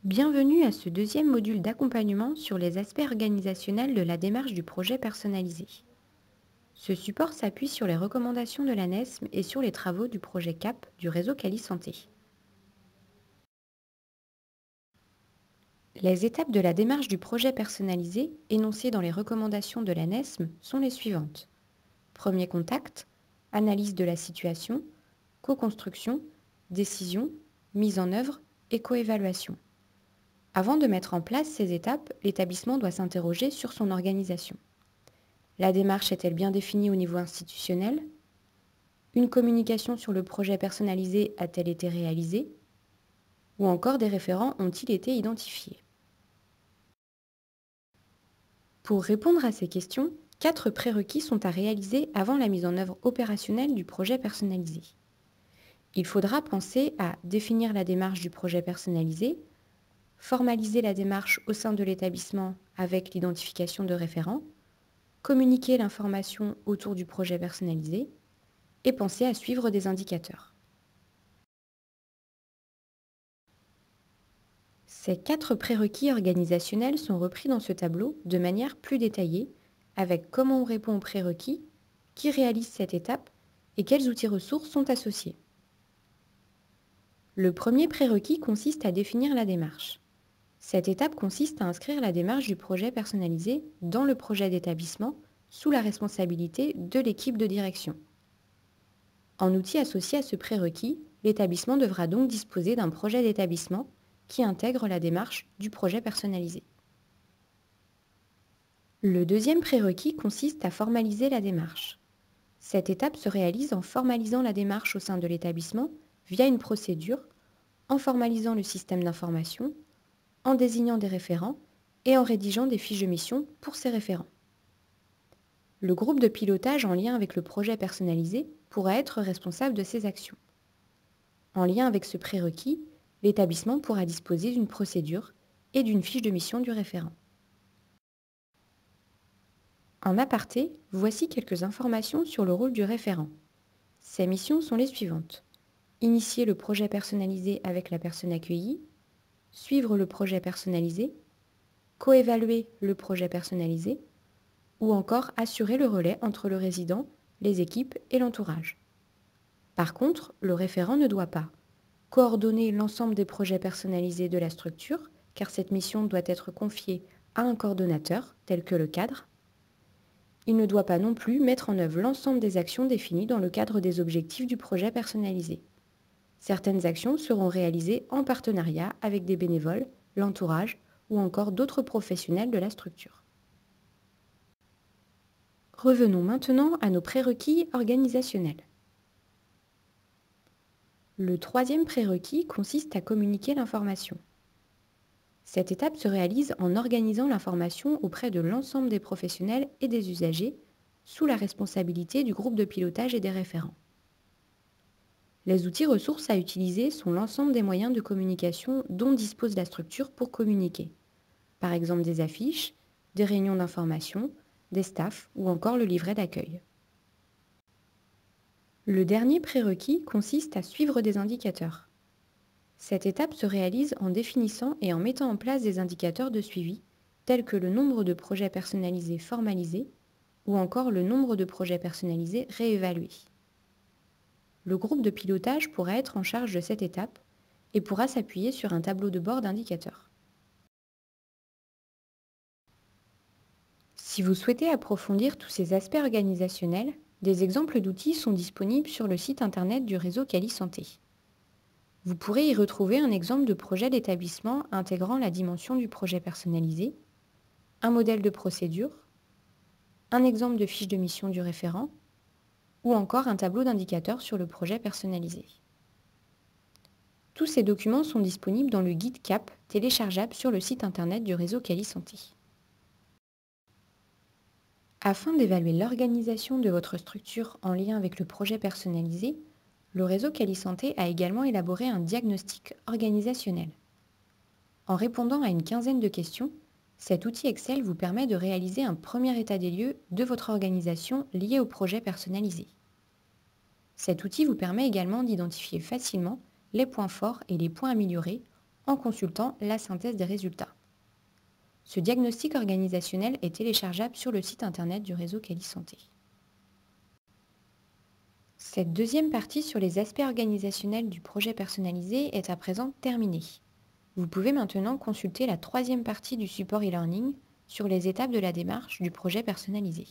Bienvenue à ce deuxième module d'accompagnement sur les aspects organisationnels de la démarche du projet personnalisé. Ce support s'appuie sur les recommandations de l'ANESM et sur les travaux du projet CAP du réseau Cali Santé. Les étapes de la démarche du projet personnalisé énoncées dans les recommandations de l'ANESM sont les suivantes. Premier contact, analyse de la situation, co-construction, décision, mise en œuvre et coévaluation. Avant de mettre en place ces étapes, l'établissement doit s'interroger sur son organisation. La démarche est-elle bien définie au niveau institutionnel? Une communication sur le projet personnalisé a-t-elle été réalisée? Ou encore des référents ont-ils été identifiés? Pour répondre à ces questions, 4 prérequis sont à réaliser avant la mise en œuvre opérationnelle du projet personnalisé. Il faudra penser à définir la démarche du projet personnalisé, formaliser la démarche au sein de l'établissement avec l'identification de référents, communiquer l'information autour du projet personnalisé et penser à suivre des indicateurs. Ces 4 prérequis organisationnels sont repris dans ce tableau de manière plus détaillée, avec comment on répond aux prérequis, qui réalise cette étape et quels outils ressources sont associés. Le premier prérequis consiste à définir la démarche. Cette étape consiste à inscrire la démarche du projet personnalisé dans le projet d'établissement sous la responsabilité de l'équipe de direction. En outil associé à ce prérequis, l'établissement devra donc disposer d'un projet d'établissement qui intègre la démarche du projet personnalisé. Le deuxième prérequis consiste à formaliser la démarche. Cette étape se réalise en formalisant la démarche au sein de l'établissement via une procédure, en formalisant le système d'information, en désignant des référents et en rédigeant des fiches de mission pour ces référents. Le groupe de pilotage en lien avec le projet personnalisé pourra être responsable de ces actions. En lien avec ce prérequis, l'établissement pourra disposer d'une procédure et d'une fiche de mission du référent. En aparté, voici quelques informations sur le rôle du référent. Ses missions sont les suivantes. Initier le projet personnalisé avec la personne accueillie, suivre le projet personnalisé, coévaluer le projet personnalisé, ou encore assurer le relais entre le résident, les équipes et l'entourage. Par contre, le référent ne doit pas coordonner l'ensemble des projets personnalisés de la structure, car cette mission doit être confiée à un coordonnateur, tel que le cadre. Il ne doit pas non plus mettre en œuvre l'ensemble des actions définies dans le cadre des objectifs du projet personnalisé. Certaines actions seront réalisées en partenariat avec des bénévoles, l'entourage ou encore d'autres professionnels de la structure. Revenons maintenant à nos prérequis organisationnels. Le troisième prérequis consiste à communiquer l'information. Cette étape se réalise en organisant l'information auprès de l'ensemble des professionnels et des usagers sous la responsabilité du groupe de pilotage et des référents. Les outils ressources à utiliser sont l'ensemble des moyens de communication dont dispose la structure pour communiquer. Par exemple des affiches, des réunions d'information, des staffs ou encore le livret d'accueil. Le dernier prérequis consiste à suivre des indicateurs. Cette étape se réalise en définissant et en mettant en place des indicateurs de suivi, tels que le nombre de projets personnalisés formalisés ou encore le nombre de projets personnalisés réévalués. Le groupe de pilotage pourra être en charge de cette étape et pourra s'appuyer sur un tableau de bord d'indicateurs. Si vous souhaitez approfondir tous ces aspects organisationnels, des exemples d'outils sont disponibles sur le site internet du réseau Cali Santé. Vous pourrez y retrouver un exemple de projet d'établissement intégrant la dimension du projet personnalisé, un modèle de procédure, un exemple de fiche de mission du référent ou encore un tableau d'indicateurs sur le projet personnalisé. Tous ces documents sont disponibles dans le guide CAP téléchargeable sur le site internet du réseau Cali Santé. Afin d'évaluer l'organisation de votre structure en lien avec le projet personnalisé, le réseau Cali Santé a également élaboré un diagnostic organisationnel. En répondant à une quinzaine de questions, cet outil Excel vous permet de réaliser un premier état des lieux de votre organisation lié au projet personnalisé. Cet outil vous permet également d'identifier facilement les points forts et les points améliorés en consultant la synthèse des résultats. Ce diagnostic organisationnel est téléchargeable sur le site internet du réseau Quali Santé. Cette deuxième partie sur les aspects organisationnels du projet personnalisé est à présent terminée. Vous pouvez maintenant consulter la troisième partie du support e-learning sur les étapes de la démarche du projet personnalisé.